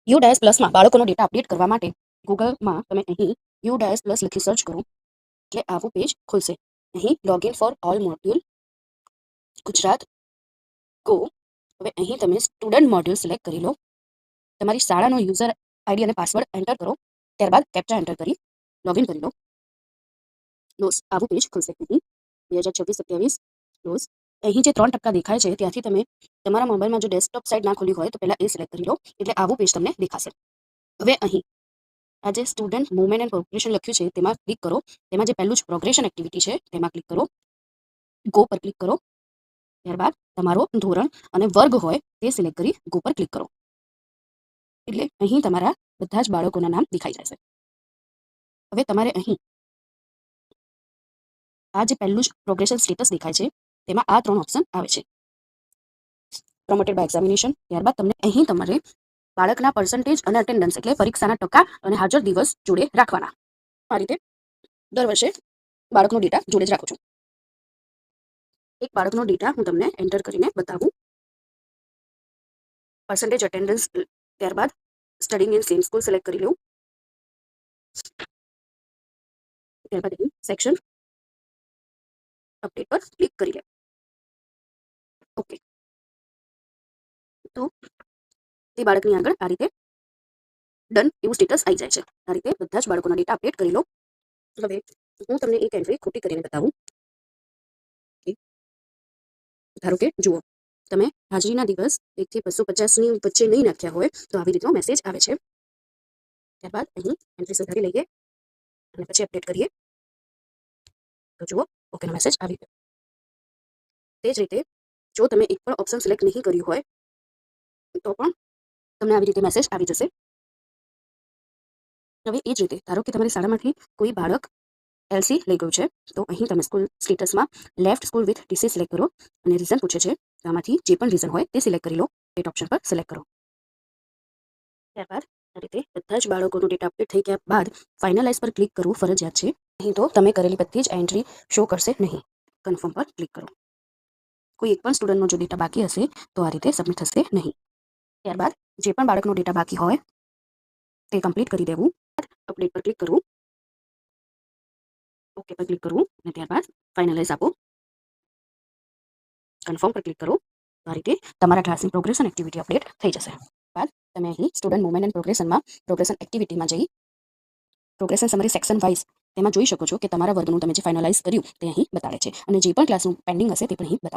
You પ્લસમાં બાળકોનો data update કરવા માટે ગૂગલમાં તમે અહીં યુ પ્લસ લખી સર્ચ કરો એટલે આવું પેજ ખુલશે. અહીં login for all module Gujarat go. હવે અહીં તમે સ્ટુડન્ટ મોડ્યુલ સિલેક્ટ કરી લો. તમારી શાળાનો યુઝર આઈડી અને પાસવર્ડ એન્ટર કરો. ત્યારબાદ કેપ્ચા એન્ટર કરી લોગિન કરી લો. ક્લોઝ આવું પેજ ખુલશે. અહીં 2026-27 ક્લોઝ. અહીં જે 3% દેખાય છે ત્યાંથી તમે તમારા મોબાઈલમાં જો ડેસ્કટોપ સાઇટ ના ખોલી હોય તો પહેલાં એ સિલેક્ટ કરી લો એટલે આવું પેજ તમને દેખાશે. હવે અહીં આ જે સ્ટુડન્ટ મુવમેન્ટ એન્ડ પ્રોગ્રેશન લખ્યું છે તેમાં ક્લિક કરો. તેમાં જે પહેલું જ પ્રોગ્રેશન એક્ટિવિટી છે તેમાં ક્લિક કરો. ગો પર ક્લિક કરો. ત્યારબાદ તમારો ધોરણ અને વર્ગ હોય તે સિલેક્ટ કરી ગો પર ક્લિક કરો એટલે અહીં તમારા બધા જ બાળકોના નામ દેખાઈ જશે. હવે તમારે અહીં આ જે પહેલું જ પ્રોગ્રેશન સ્ટેટસ દેખાય છે તેમાં આ 3 ઓપ્શન આવે છે. Promoted by examination. ત્યારબાદ તમને અહીં તમારે બાળકના પર્સન્ટેજ અને અટેન્ડન્સ એટલે પરીક્ષાના ટકા અને હાજર દિવસ જોડે રાખવાના. આ રીતે દર વર્ષે બાળકનો ડેટા જોડે જ રાખું છું. એક બાળકનો ડેટા હું તમને એન્ટર કરીને બતાવું. Percentage attendance. ત્યારબાદ studying in same school select કરી લઉં. ત્યારબાદ અહીં સેક્શન અપડેટ પર ક્લિક કરી લે. ઓકે, તો તે બાળકની આગળ આ રીતે ડન એવું સ્ટેટસ આવી જાય છે. આ રીતે બધા જ બાળકોના ડેટા અપડેટ કરી લો. હવે હું તમને એક એન્ટ્રી ખોટી કરીને બતાવું. ધારો કે જુઓ, તમે હાજરીના દિવસ 1 થી 250ની વચ્ચે નહીં નાખ્યા હોય તો આવી રીતનો મેસેજ આવે છે. ત્યારબાદ અહીં એન્ટ્રી સુધારી લઈએ અને પછી અપડેટ કરીએ તો જુઓ ઓકેનો મેસેજ આવી ગયો. તે જ રીતે જો તમે એક પણ ઓપ્શન સિલેક્ટ નહીં કર્યું હોય તો પણ તમને આવી રીતે મેસેજ આવી જશે. હવે એ જ રીતે ધારો કે તમારી શાળામાંથી કોઈ બાળક એલસી લઈ ગયું છે તો અહીં તમે સ્કૂલ સ્ટેટસમાં left school with TC select કરો અને રીઝન પૂછે છે તો આમાંથી જે પણ રીઝન હોય તે સિલેક્ટ કરી લો. ડેટ ઓપ્શન પર સિલેક્ટ કરો. ત્યારબાદ આ રીતે બધા જ બાળકોનો ડેટા અપડેટ થઈ ગયા બાદ ફાઇનલાઇઝ પર ક્લિક કરવું ફરજિયાત છે. અહીં તો તમે કરેલી બધી જ એન્ટ્રી શો કરશે નહીં. કન્ફર્મ પર ક્લિક કરો. કોઈ એક પણ સ્ટુડન્ટનો જો ડેટા બાકી હશે તો આ રીતે સબમિટ થશે નહીં. ત્યારબાદ જે પણ બાળકનો ડેટા બાકી હોય તે કમ્પ્લીટ કરી દેવું. અપડેટ પર ક્લિક કરવું. ઓકે પર ક્લિક કરવું અને ત્યારબાદ ફાઇનલાઇઝ આપો. કન્ફર્મ પર ક્લિક કરો. આ રીતે તમારા ક્લાસની પ્રોગ્રેશન એક્ટિવિટી અપડેટ થઈ જશે. બાદ તમે અહીં સ્ટુડન્ટ મુવમેન્ટ એન્ડ પ્રોગ્રેશનમાં પ્રોગ્રેશન એક્ટિવિટીમાં જઈ પ્રોગ્રેશન સમરી સેક્શન વાઇઝ તેમાં જોઈ શકો છો કે તમારા વર્ગનું તમે જે ફાઇનલાઇઝ કર્યું તે અહીં બતાડે છે અને જે પણ ક્લાસનું પેન્ડિંગ હશે તે પણ અહીં બતાવો.